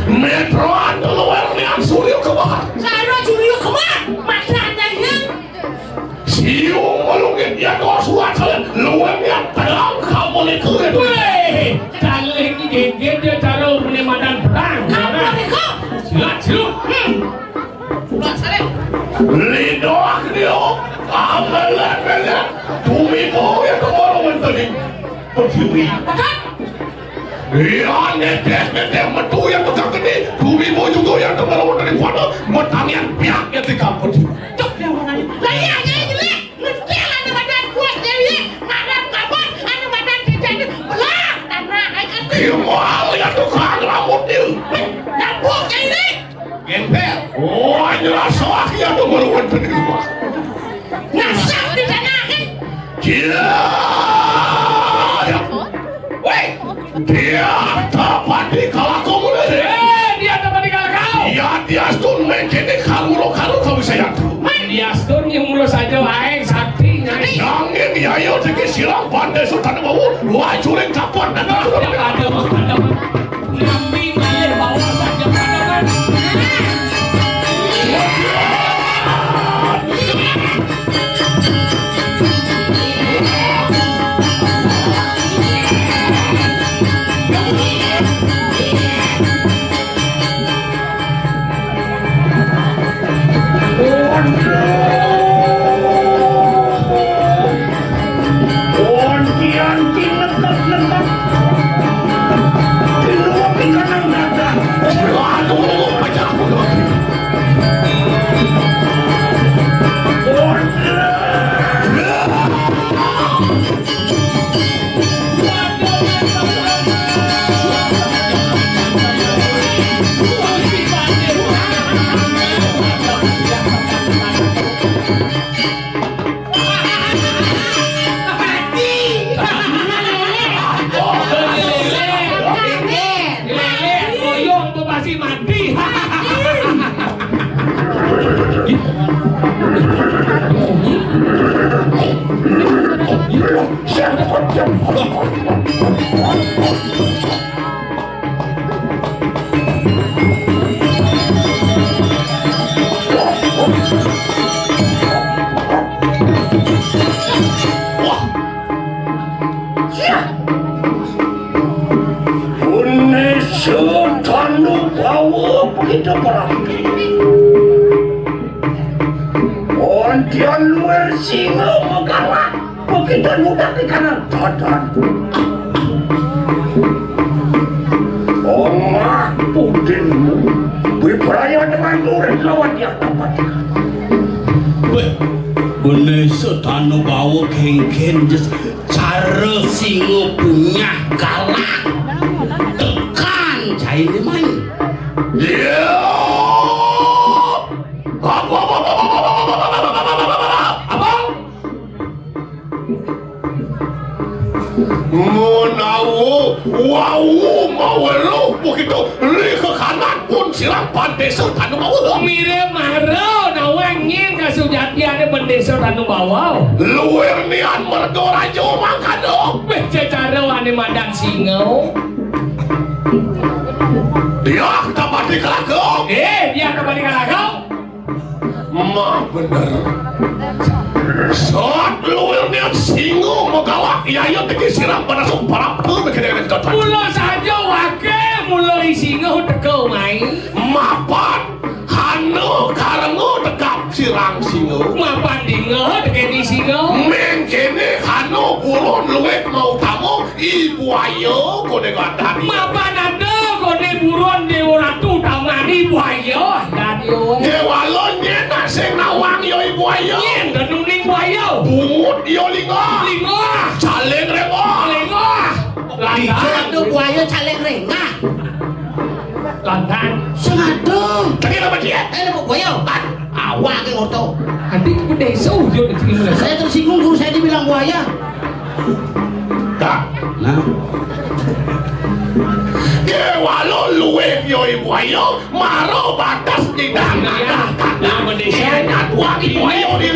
Metroan luar nian Suryo kemana? Saya Suryo kemana? Masalahnya yang siung malungin ya kau suat saya luar nian terang kamu lekut. Weh, caleg ini dia cara menemukan perang. kamu lekut. Silat silut. Sudah saya. Lidoak dia, amalan benar. Tumi mau ya kemana menteri? Pertiwi. Iya, netes metu yang tegak gede. Tumi mau juga yang kemana menteri kuat. Metanian pihak yang tiga pertiwi. Cuk dia mana? Lah iya ini. Mesti ada badan kuat dewi. Ngadap kapan? Ada badan dijadi. Lah, tanah akan. Iya mau ya tukang rambut dia. Dapur ini. Gempel. Oh, jelas soal ya kemana menteri kuat. Nasak di sana kan? Dia, Weh, dia dapat dikalah kamu deh. dia dapat dikalah kau. Ya dia stun mungkin kalau kamu saya tuh. Dia stun yang mulus saja wae sakti. Nangin ya yo teki silang pandai sultan mau wah cureng kapan Ada ngambing air bawah saja pada kan. Kita berarti Ontian luar singa makalah begitu mudah di kanan dadan Oma pudinmu berperaya dengan murid lawan yang dapat Bener setanu bawa kengken jes cara singa punya galak tekan cair main. Ya, apa? Menawu, wow, mau lo begitu li ke kanan pun silang pandesa tanu bawah. Mirip marau, nawangin kasujati ada pendesa tanu bawah. Luar nian mergo rajo makan dong. Cara wane madang singo. Dia dapat dikelakau. Dia kembali ke lagau. Ma bener. Saat luar nian singo megawak iya teki siram pada sumpara tuh begini dengan Mulo saja wakil mulo singo teko main. Mapan hanu karengu tegap sirang singo. Mapan dingo teke di singo. Mengkene hanu burun luwek mau tamu ibu ayo kode gandari. Mapan ada kode buron dewa ratu tamani ibu ayo. Radio. Dewa lo nyena sing nawang yo ibu ayo. Nyen denung ning ibu ayo. Bungut yo lingo. Lingo. Caleng remo. Lingo. Lantan. Aduh buaya caleng rengah. Lantan. Sengadung. Tadi apa dia? Mau buaya. Awak ke orto. Adik gede seujo di sini. Saya tersinggung guru saya dibilang buaya. Tak. Nah, Dewa lo luwek yo ibu ayo. Maro batas tidak. Nah, mendesa. Enak tuang ibu ayo di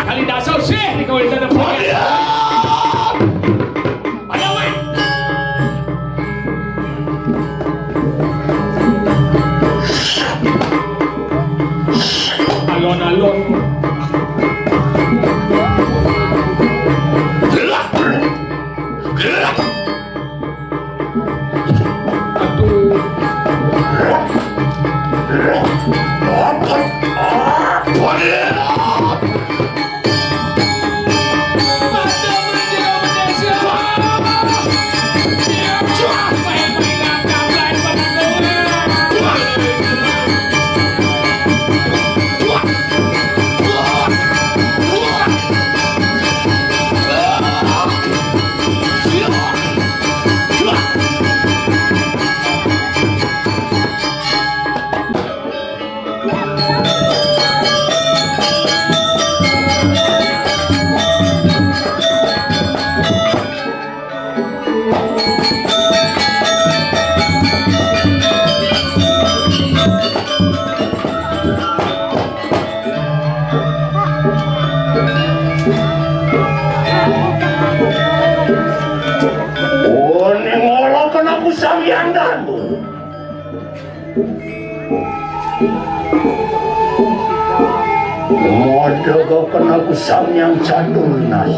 Kali dasar sih di kawin tanda program. Modaga kenaku Samyang Caturnas,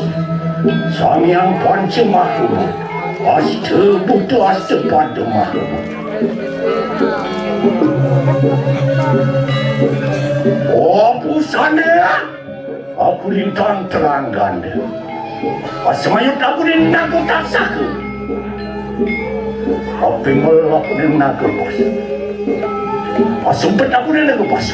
Samyang Pancamahula, Asta Buddha Asta Padamahula. Oh pusana, aku lintang terang ganda. Asmayut aku naga taksaku. Apa malah aku naga pas. Asumpet aku naga pas.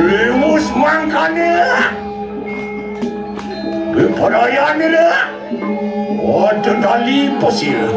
Lemus mangkanya, perayaan ini, ada dali pasir.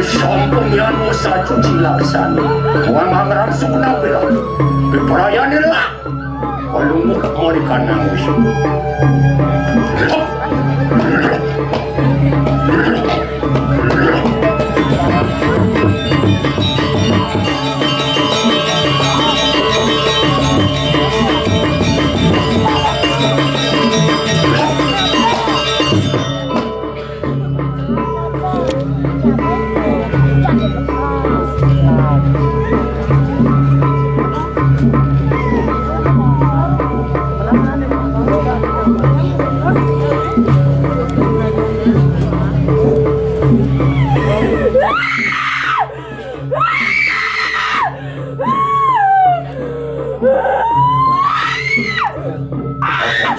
Sampung yan mo sa cucilaksan. Huwag mangarap sukna pila. Piprayan nila. Walang mo kakarikan ng wish.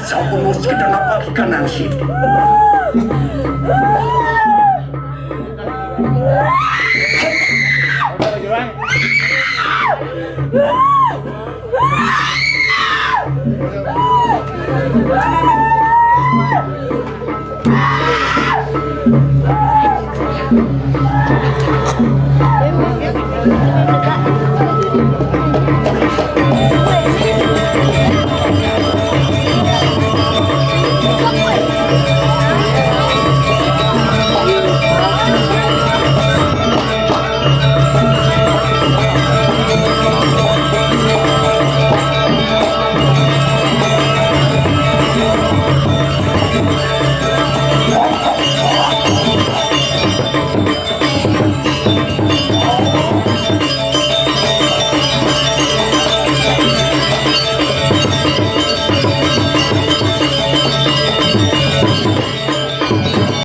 Sampun mo kita napakikan ng city.